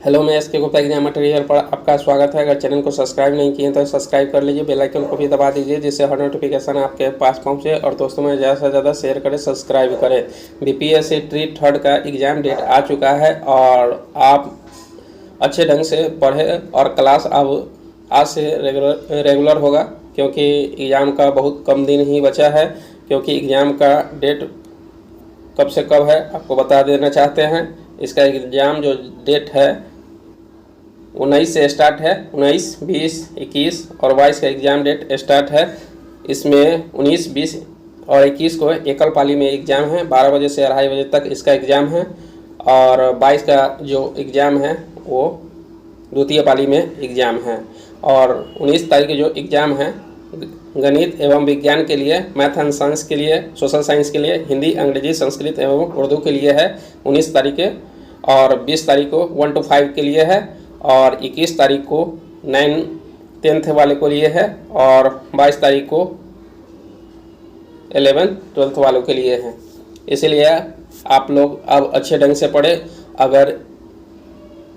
Hello, मैं SK Gupta exam material पर आपका स्वागत है। अगर चैनल को सब्सक्राइब नहीं किए तो सब्सक्राइब कर लीजिए, बेल आइकन को भी दबा दीजिए जिससे हर नोटिफिकेशन आपके पास पहुंचे। और दोस्तों में ज़्यादा से ज़्यादा शेयर करें, सब्सक्राइब करें। बीपीएससी ट्री थर्ड का एग्ज़ाम डेट आ चुका है और आप अच्छे ढंग से पढ़ें और क्लास अब आज से रेगुलर होगा, क्योंकि एग्ज़ाम का बहुत कम दिन ही बचा है। क्योंकि एग्ज़ाम का डेट कब से कब है आपको बता देना चाहते हैं। इसका एग्ज़ाम जो डेट है 19 से स्टार्ट है। 19, 20, 21 और 22 का एग्ज़ाम डेट स्टार्ट है। इसमें 19, 20 और 21 को एकल पाली में एग्ज़ाम है। 12 बजे से 2:30 बजे तक इसका एग्ज़ाम है। और 22 का जो एग्ज़ाम है वो द्वितीय पाली में एग्ज़ाम है। और 19 तारीख के जो एग्ज़ाम है गणित एवं विज्ञान के लिए, मैथ एंड साइंस के लिए, सोशल साइंस के लिए, हिंदी, अंग्रेजी, संस्कृत एवं उर्दू के लिए है 19 तारीख के। और 20 तारीख को 1 to 5 के लिए है। और 21 तारीख को 9, 10th वाले को लिए है। और 22 तारीख को 11, 12th वालों के लिए है। इसलिए आप लोग अब अच्छे ढंग से पढ़े। अगर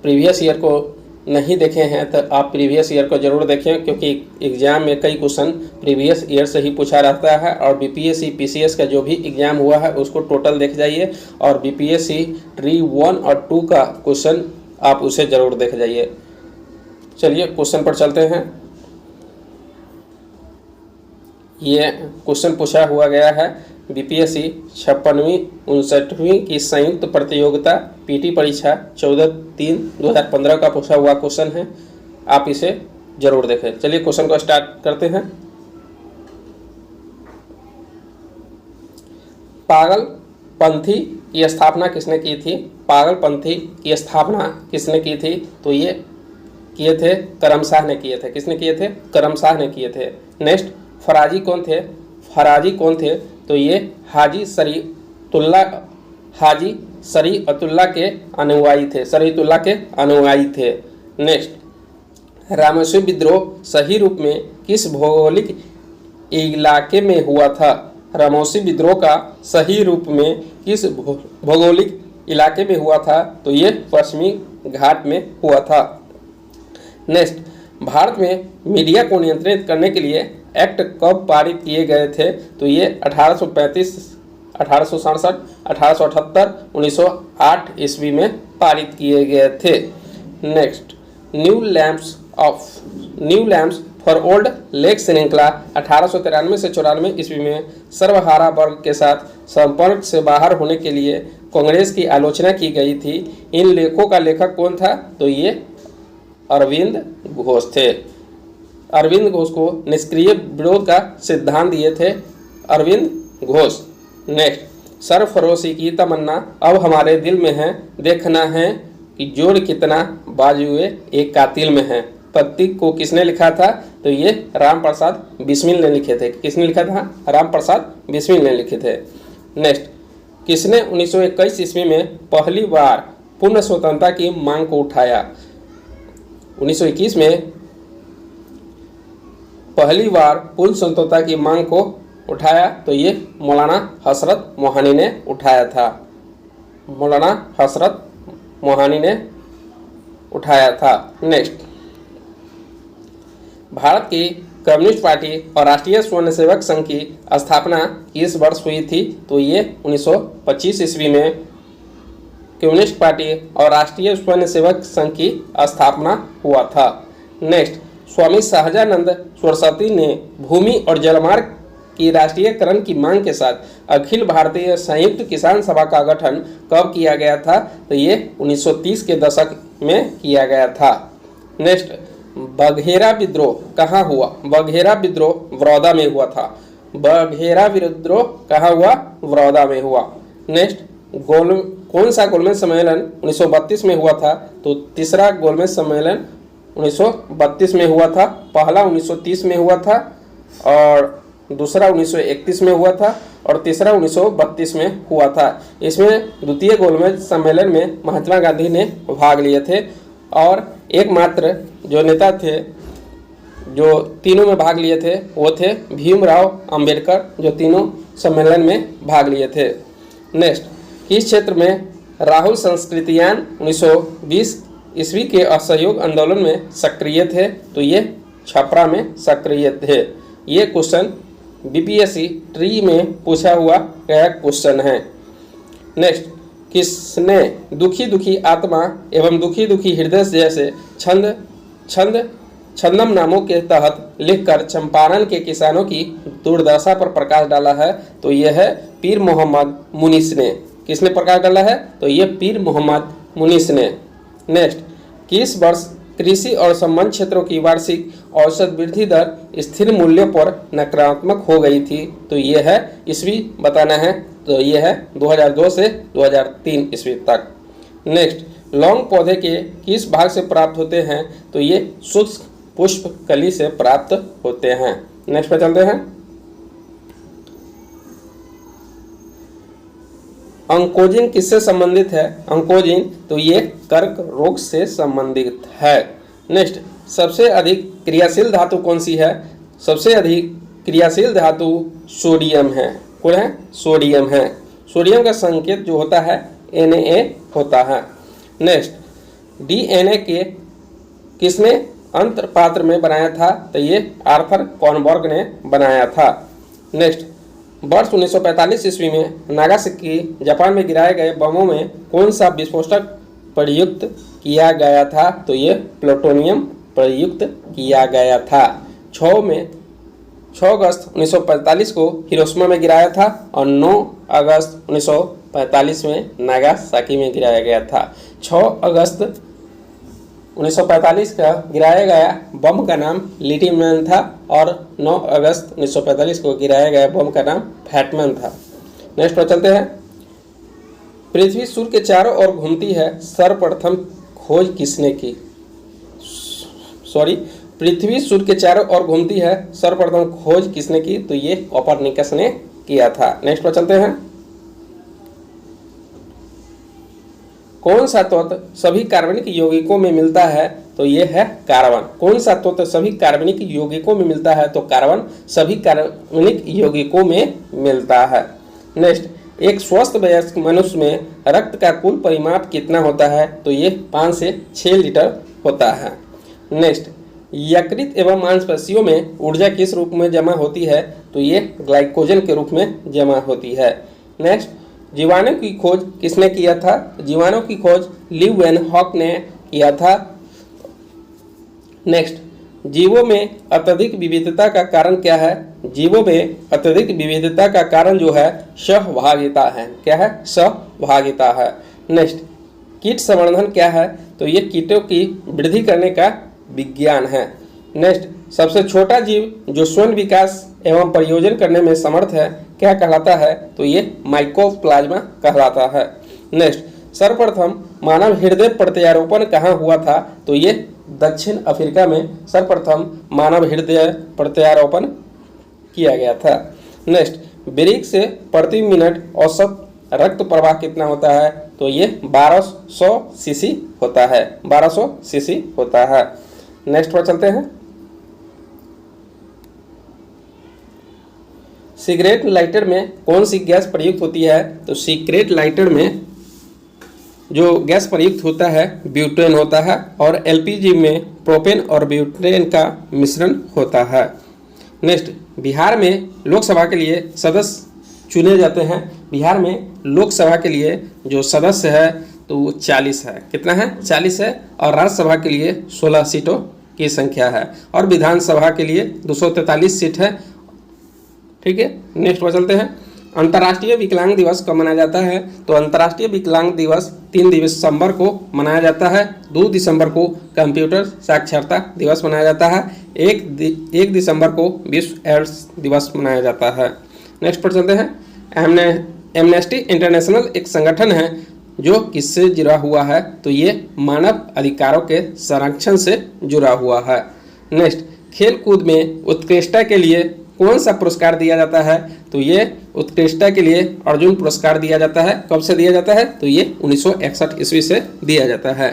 प्रीवियस ईयर को नहीं देखे हैं तो आप प्रीवियस ईयर को ज़रूर देखें, क्योंकि एग्ज़ाम में कई क्वेश्चन प्रीवियस ईयर से ही पूछा रहता है। और बीपीएससी पीसीएस का जो भी एग्ज़ाम हुआ है उसको टोटल देख जाइए। और बीपीएससी ट्री 1 और 2 का क्वेश्चन आप उसे ज़रूर देख जाइए। चलिए क्वेश्चन पर चलते हैं। ये क्वेश्चन पूछा हुआ गया है बीपीएससी 56वीं 59वीं की संयुक्त प्रतियोगिता पीटी परीक्षा 14/3/2015 का पूछा हुआ क्वेश्चन है। आप इसे जरूर देखें। चलिए क्वेश्चन को स्टार्ट करते हैं। पागलपंथी की स्थापना किसने की थी? पागलपंथी की स्थापना किसने की थी? तो ये किए थे करमशाह ने किए थे। किसने किए थे? करमशाह ने किए थे। नेक्स्ट, फराजी कौन थे? फराजी कौन थे? तो ये हाजी शरीअतुल्ला के अनुयायी थे। शरीअतुल्ला के अनुयायी थे। नेक्स्ट, रामोशी विद्रोह सही रूप में किस भौगोलिक इलाके में हुआ था? रामोशी विद्रोह का सही रूप में किस भौगोलिक इलाके में हुआ था? तो ये पश्चिमी घाट में हुआ था। नेक्स्ट, भारत में मीडिया को नियंत्रित करने के लिए एक्ट कब पारित किए गए थे? तो ये 1835, 1867, 1878, 1908 ईस्वी में पारित किए गए थे। Next, new lamps for old lake श्रृंखला 1893 से 94 ईस्वी में सर्वहारा वर्ग के साथ संपर्क से बाहर होने के लिए कांग्रेस की आलोचना की गई थी। इन लेखों का लेखक कौन था? तो ये अरविंद घोष थे। अरविंद घोष को निष्क्रिय विरोध का सिद्धांत दिए थे अरविंद घोष। नेक्स्ट, सरफरोशी की तमन्ना अब हमारे दिल में है, देखना है कि जोड़ कितना बाजुए एक कातिल में है। पत्ती को किसने लिखा था? तो ये रामप्रसाद बिस्मिल ने लिखे थे। किसने लिखा था? रामप्रसाद बिस्मिल ने लिखे थे। नेक्स्ट, किसने 1921 ईस्वी में पहली बार पूर्ण स्वतंत्रता की मांग को उठाया? 1921 में पहली बार पूर्ण स्वतंत्रता की मांग को उठाया तो ये मौलाना हसरत मोहानी ने उठाया था। मौलाना हसरत मोहानी ने उठाया था। नेक्स्ट, भारत की कम्युनिस्ट पार्टी और राष्ट्रीय स्वयंसेवक संघ की स्थापना किस वर्ष हुई थी? तो ये 1925 ईस्वी में कम्युनिस्ट पार्टी और राष्ट्रीय स्वयंसेवक संघ की स्थापना हुआ था। नेक्स्ट, स्वामी सहजानंद सरस्वती ने भूमि और जलमार्ग की राष्ट्रीयकरण की मांग के साथ अखिल भारतीय संयुक्त किसान सभा का गठन कब किया गया था? तो ये 1930 के दशक में किया गया था। नेक्स्ट, बघेरा विद्रोह कहाँ हुआ? बघेरा विद्रोह बड़ौदा में हुआ था। बघेरा विद्रोह कहाँ हुआ? बड़ौदा में हुआ। नेक्स्ट, कौन सा गोलमेज सम्मेलन 1932 में हुआ था? तो तीसरा गोलमेज सम्मेलन 1932 में हुआ था। पहला 1930 में हुआ था और दूसरा 1931 में हुआ था और तीसरा 1932 में हुआ था। इसमें द्वितीय गोलमेज सम्मेलन में महात्मा गांधी ने भाग लिए थे और एकमात्र जो नेता थे जो तीनों में भाग लिए थे वो थे भीमराव अंबेडकर, जो तीनों सम्मेलन में भाग लिए थे। नेक्स्ट, किस क्षेत्र में राहुल संस्कृतियान 1920 ईस्वी के असहयोग आंदोलन में सक्रिय थे? तो ये छपरा में सक्रिय थे। ये क्वेश्चन बीपीएससी ट्री में पूछा हुआ गया क्वेश्चन है। नेक्स्ट, किसने दुखी दुखी आत्मा एवं दुखी दुखी हृदय जैसे छंदम नामों के तहत लिखकर चंपारण के किसानों की दुर्दशा पर प्रकाश डाला है? तो यह है पीर मोहम्मद मुनीस ने। किसने प्रकाश डाला है? तो ये पीर मोहम्मद मुनीस ने। नेक्स्ट, किस वर्ष कृषि और संबंध क्षेत्रों की वार्षिक औसत वृद्धि दर स्थिर मूल्य पर नकारात्मक हो गई थी? तो ये है ईस्वी बताना है। तो ये है 2002 से 2003 ईस्वी तक। नेक्स्ट, लौंग पौधे के किस भाग से प्राप्त होते हैं? तो ये शुष्क पुष्प कली से प्राप्त होते हैं। नेक्स्ट पे चलते हैं। अंकोजिन किससे संबंधित है? अंकोजिन तो ये कर्क रोग से संबंधित है। नेक्स्ट, सबसे अधिक क्रियाशील धातु कौन सी है? सबसे अधिक क्रियाशील धातु सोडियम है। कौन है? सोडियम है। सोडियम का संकेत जो होता है Na होता है। नेक्स्ट, DNA के किसने अंतर पात्र में बनाया था? तो ये आर्थर कॉनबर्ग ने बनाया था। नेक्स्ट, वर्ष 1945 ईस्वी में नागासाकी जापान में गिराए गए बमों में कौन सा विस्फोटक प्रयुक्त किया गया था? तो ये प्लूटोनियम प्रयुक्त किया गया था। 6 अगस्त 1945 को हिरोशिमा में गिराया था और 9 अगस्त 1945 में नागासाकी में गिराया गया था। 6 अगस्त 1945 का गिराया गया बम का नाम लिटिल मैन था और 9 अगस्त 1945 को गिराया गया बम का नाम फैटमैन था। नेक्स्ट पर चलते हैं। पृथ्वी सूर्य के चारों ओर घूमती है, सर्वप्रथम खोज किसने की? पृथ्वी सूर्य के चारों ओर घूमती है, सर्वप्रथम खोज किसने की? तो ये कोपरनिकस ने किया था। नेक्स्ट पर चलते हैं। कौन सा तत्व सभी कार्बनिक यौगिकों में मिलता है? तो ये है कार्बन। कौन सा तत्व सभी कार्बनिक यौगिकों में मिलता है? तो कार्बन सभी कार्बनिक यौगिकों में मिलता है। नेक्स्ट, एक स्वस्थ वयस्क मनुष्य में रक्त का कुल परिमाप कितना होता है? तो ये 5 से 6 लीटर होता है। नेक्स्ट, यकृत एवं मांसपेशियों में ऊर्जा किस रूप में जमा होती है? तो ये ग्लाइकोजन के रूप में जमा होती है। नेक्स्ट, जीवाणु की खोज किसने किया था? जीवाणु की खोज लीeuwenhoek ने किया था। नेक्स्ट, जीवों में अत्यधिक विविधता का कारण क्या है? जीवों में अत्यधिक विविधता का कारण जो है सहभागिता है। क्या है? सहभागिता है। नेक्स्ट, कीट संवर्धन क्या है? तो ये कीटों की वृद्धि करने का विज्ञान है। नेक्स्ट, सबसे छोटा जीव जो स्वयं विकास एवं परियोजन करने में समर्थ है क्या कहलाता है? तो ये माइकोप्लाज्मा कहलाता है। नेक्स्ट, सर्वप्रथम मानव हृदय प्रत्यारोपण कहाँ हुआ था? तो ये दक्षिण अफ्रीका में सर्वप्रथम मानव हृदय प्रत्यारोपण किया गया था। नेक्स्ट, वृक्क से प्रति मिनट औसत रक्त प्रवाह कितना होता है? तो ये 1200 सीसी होता है। 1200 सीसी होता है। नेक्स्ट पर चलते हैं। सिगरेट लाइटर में कौन सी गैस प्रयुक्त होती है? तो सिगरेट लाइटर में जो गैस प्रयुक्त होता है ब्यूटेन होता है और एलपीजी में प्रोपेन और ब्यूटेन का मिश्रण होता है। नेक्स्ट, बिहार में लोकसभा के लिए सदस्य चुने जाते हैं। बिहार में लोकसभा के लिए जो सदस्य है तो वो 40 है। कितना है? 40 है। और राज्यसभा के लिए 16 सीटों की संख्या है और विधानसभा के लिए 243 सीट है। ठीक है। नेक्स्ट पर चलते हैं। अंतर्राष्ट्रीय विकलांग दिवस कब मनाया जाता है? तो अंतर्राष्ट्रीय विकलांग दिवस 3 दिसंबर को मनाया जाता है। 2 दिसंबर को कंप्यूटर साक्षरता दिवस मनाया जाता है। 1 दिसंबर को विश्व एड्स दिवस मनाया जाता है। नेक्स्ट पर चलते हैं। एमनेस्टी इंटरनेशनल एक संगठन है जो किससे जुड़ा हुआ है? तो ये मानव अधिकारों के संरक्षण से जुड़ा हुआ है। नेक्स्ट, खेल कूद में उत्कृष्टता के लिए कौन सा पुरस्कार दिया जाता है? तो ये उत्कृष्टता के लिए अर्जुन पुरस्कार दिया जाता है। कब से दिया जाता है? तो ये 1961 ईस्वी से दिया जाता है।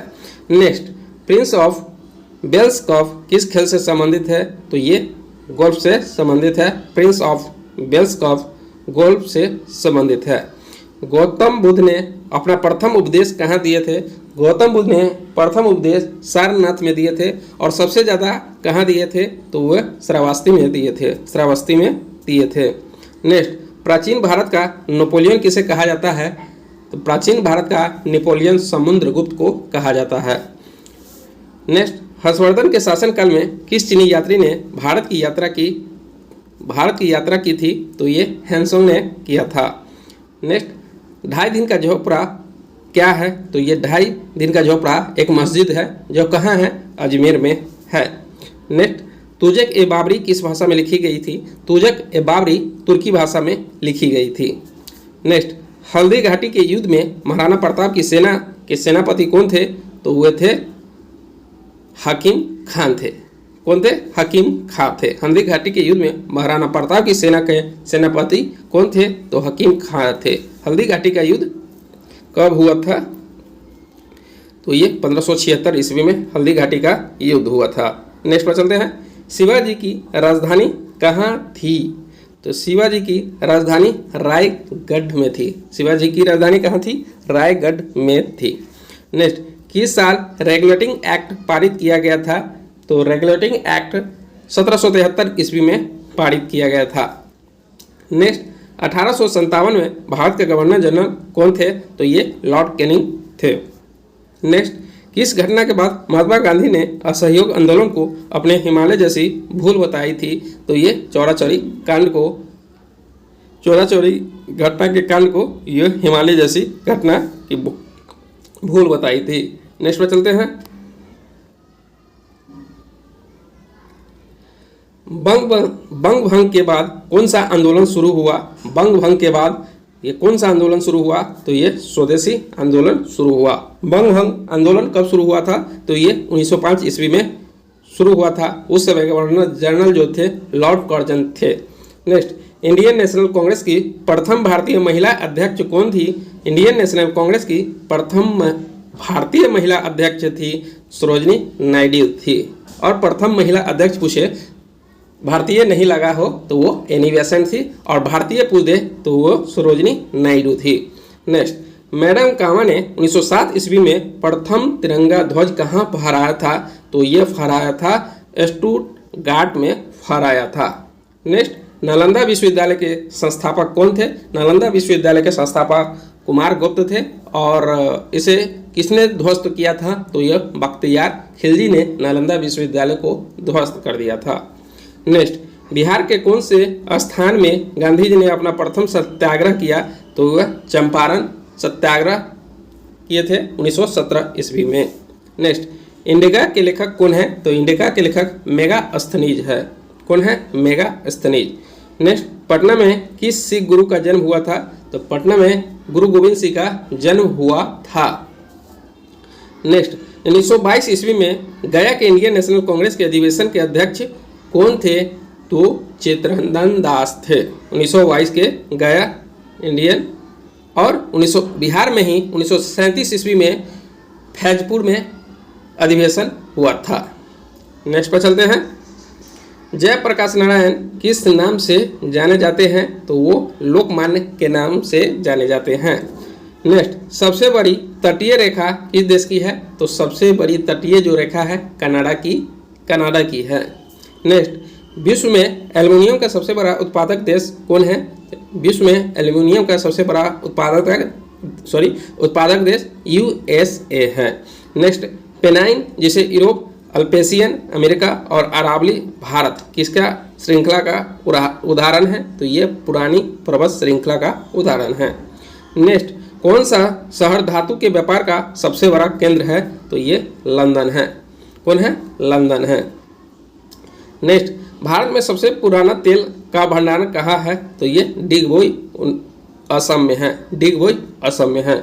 Next, prince of Wales cup किस खेल से संबंधित है? तो ये गोल्फ से संबंधित है। Prince of Wales cup golf से संबंधित है। गौतम बुद्ध ने अपना प्रथम उपदेश कहाँ दिए थे? गौतम बुद्ध ने प्रथम उपदेश सारनाथ में दिए थे और सबसे ज़्यादा कहाँ दिए थे? तो वह श्रावस्ती में दिए थे, श्रावस्ती में दिए थे। नेक्स्ट, प्राचीन भारत का नेपोलियन किसे कहा जाता है? तो प्राचीन भारत का नेपोलियन समुद्रगुप्त को कहा जाता है। नेक्स्ट, हर्षवर्धन के शासनकाल में किस चीनी यात्री ने भारत की यात्रा की थी? तो ये हैंसोंग ने किया था। नेक्स्ट, 2.5 दिन का झोपड़ा क्या है? तो ये 2.5 दिन का झोपड़ा एक मस्जिद है जो कहाँ है? अजमेर में है। नेक्स्ट, तुजक ए बाबरी किस भाषा में लिखी गई थी? तुजक ए बाबरी तुर्की भाषा में लिखी गई थी। नेक्स्ट, हल्दी घाटी के युद्ध में महाराणा प्रताप की सेना के सेनापति कौन थे? तो वे थे हकीम खान थे। कौन थे? हकीम खान थे। हल्दी घाटी के युद्ध में महाराणा प्रताप की सेना के सेनापति कौन थे? तो हकीम खान थे। हल्दी घाटी का युद्ध कब हुआ था? तो ये 1576 ईस्वी में हल्दी घाटी का युद्ध हुआ था। नेक्स्ट पर चलते हैं, शिवाजी की राजधानी कहाँ थी? तो शिवाजी की राजधानी रायगढ़ में थी। शिवाजी की राजधानी कहाँ थी? रायगढ़ में थी। नेक्स्ट, किस साल रेगुलेटिंग एक्ट पारित किया गया था? तो रेगुलेटिंग एक्ट 1773 ईस्वी में पारित किया गया था। नेक्स्ट, 1857 में भारत के गवर्नर जनरल कौन थे? तो ये लॉर्ड कैनिंग थे। नेक्स्ट, किस घटना के बाद महात्मा गांधी ने असहयोग आंदोलन को अपने हिमालय जैसी भूल बताई थी? तो ये चौरा-चौरी घटना के कांड को ये हिमालय जैसी घटना की भूल बताई थी। नेक्स्ट पर चलते हैं, बंग भंग के बाद कौन सा आंदोलन शुरू हुआ? बंग भंग के बाद ये कौन सा आंदोलन शुरू हुआ? तो ये स्वदेशी आंदोलन शुरू हुआ। बंग भंग आंदोलन कब शुरू हुआ था? तो ये 1905 ईस्वी में शुरू हुआ था। उस समय गवर्नर जनरल जो थे लॉर्ड कर्जन थे। नेक्स्ट, इंडियन नेशनल कांग्रेस की प्रथम भारतीय महिला अध्यक्ष कौन थी? इंडियन नेशनल कांग्रेस की प्रथम भारतीय महिला अध्यक्ष थी सरोजिनी नायडू थी। और प्रथम महिला अध्यक्ष पूछे, भारतीय नहीं लगा हो तो वो एनी बेसेंट थी, और भारतीय पूछ दे तो वो सरोजिनी नायडू थी। नेक्स्ट, मैडम कामा ने 1907 ईस्वी में प्रथम तिरंगा ध्वज कहाँ फहराया था? तो ये फहराया था स्टुटगार्ट में फहराया था। नेक्स्ट, नालंदा विश्वविद्यालय के संस्थापक कौन थे? नालंदा विश्वविद्यालय के संस्थापक कुमार गुप्त थे। और इसे किसने ध्वस्त किया था? तो यह बख्तियार खिलजी ने नालंदा विश्वविद्यालय को ध्वस्त कर दिया था। नेक्स्ट, बिहार के कौन से स्थान में गांधी जी ने अपना प्रथम सत्याग्रह किया? तो वह चंपारण सत्याग्रह किए थे 1917 ईस्वी में। नेक्स्ट, इंडिका के लेखक कौन है? तो इंडिका के लेखक मेगास्थनीज है। कौन है? मेगास्थनीज। नेक्स्ट, पटना में किस सिख गुरु का जन्म हुआ था? तो पटना में गुरु गोविंद सिंह का जन्म हुआ था। नेक्स्ट, 1922 ईस्वी में गया के इंडियन नेशनल कांग्रेस के अधिवेशन के अध्यक्ष कौन थे? तो चित्तरंजन दास थे। 1922 के गया इंडियन, और बिहार में ही 1937 ईस्वी में फैजपुर में अधिवेशन हुआ था। नेक्स्ट पर चलते हैं, जयप्रकाश नारायण किस नाम से जाने जाते हैं? तो वो लोकमान्य के नाम से जाने जाते हैं। नेक्स्ट, सबसे बड़ी तटीय रेखा किस देश की है? तो सबसे बड़ी तटीय जो रेखा है कनाडा की है। नेक्स्ट, विश्व में एल्युमिनियम का सबसे बड़ा उत्पादक देश कौन है? विश्व में एल्युमिनियम का सबसे बड़ा उत्पादक देश USA है। नेक्स्ट, पेनाइन जिसे यूरोप, अल्पेशियन अमेरिका और अरावली भारत किसका श्रृंखला का उदाहरण है? तो ये पुरानी पर्वत श्रृंखला का उदाहरण है। नेक्स्ट, कौन सा शहर धातु के व्यापार का सबसे बड़ा केंद्र है? तो ये लंदन है। कौन है? लंदन है। नेक्स्ट, भारत में सबसे पुराना तेल का भंडारण कहाँ है? तो ये डिगबोई असम में है। डिगबोई असम में है।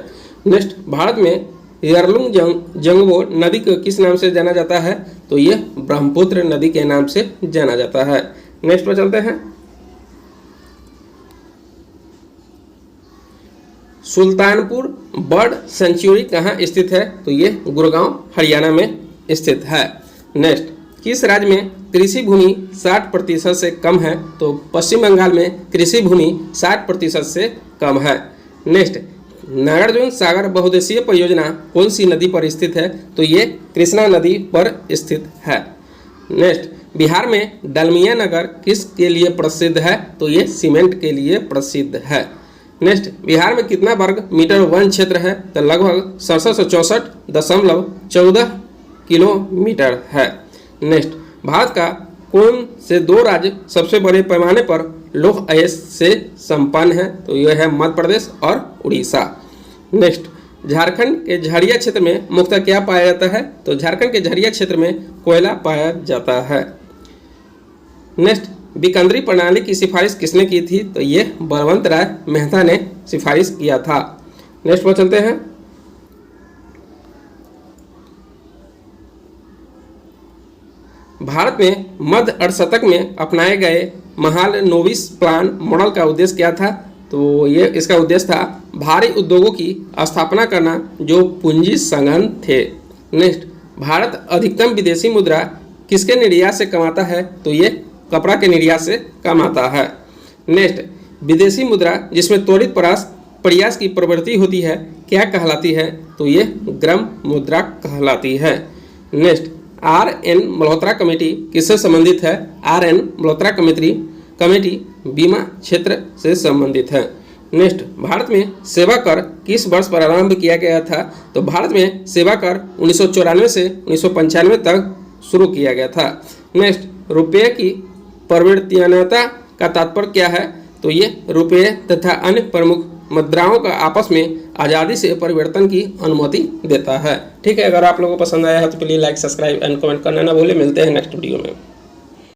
नेक्स्ट, भारत में यारलुंग जंगबो नदी को किस नाम से जाना जाता है? तो ये ब्रह्मपुत्र नदी के नाम से जाना जाता है। नेक्स्ट पर चलते हैं, सुल्तानपुर बर्ड सेंचुरी कहाँ स्थित है? तो ये गुड़गांव हरियाणा में स्थित है। नेक्स्ट, किस राज्य में कृषि भूमि 60% से कम है? तो पश्चिम बंगाल में कृषि भूमि 60% से कम है। नेक्स्ट, नागार्जुन सागर बहुउद्देशीय परियोजना कौन सी नदी पर स्थित है? तो ये कृष्णा नदी पर स्थित है। नेक्स्ट, बिहार में डालमिया नगर किसके लिए प्रसिद्ध है? तो ये सीमेंट के लिए प्रसिद्ध है। नेक्स्ट, बिहार में कितना वर्ग मीटर वन क्षेत्र है? तो लगभग 6764.14 किलोमीटर है। नेक्स्ट, भारत का कौन से दो राज्य सबसे बड़े पैमाने पर लौह अयस्क से संपन्न है? तो यह है मध्य प्रदेश और उड़ीसा। नेक्स्ट, झारखंड के झरिया क्षेत्र में मुख्यतः क्या पाया जाता है? तो झारखंड के झरिया क्षेत्र में कोयला पाया जाता है। नेक्स्ट, बिकंदरी प्रणाली की सिफारिश किसने की थी? तो ये बलवंत राय मेहता ने सिफारिश किया था। नेक्स्ट पर चलते हैं। भारत में मध्य अर्धशतक में अपनाए गए महालनोबिस प्लान मॉडल का उद्देश्य क्या था? तो ये इसका उद्देश्य था भारी उद्योगों की स्थापना करना जो पूंजी संघन थे। नेक्स्ट, भारत अधिकतम विदेशी मुद्रा किसके निर्यात से कमाता है? तो ये कपड़ा के निर्यात से कमाता है। नेक्स्ट, विदेशी मुद्रा जिसमें त्वरित प्रयास की प्रवृत्ति होती है क्या कहलाती है? तो ये ग्राम मुद्रा कहलाती है। नेक्स्ट, RN मल्होत्रा कमेटी किससे संबंधित है? RN मल्होत्रा कमेटी बीमा क्षेत्र से संबंधित है। नेक्स्ट, भारत में सेवा कर किस वर्ष प्रारंभ किया गया था? तो भारत में सेवा कर 1994 से 1995 तक शुरू किया गया था। नेक्स्ट, रुपये की परिवर्तनीयता का तात्पर्य क्या है? तो ये रुपये तथा अन्य प्रमुख मुद्राओं का आपस में आज़ादी से परिवर्तन की अनुमति देता है। ठीक है, अगर आप लोगों को पसंद आया है तो please like, subscribe and comment करना ना भूलें। मिलते हैं नेक्स्ट वीडियो में।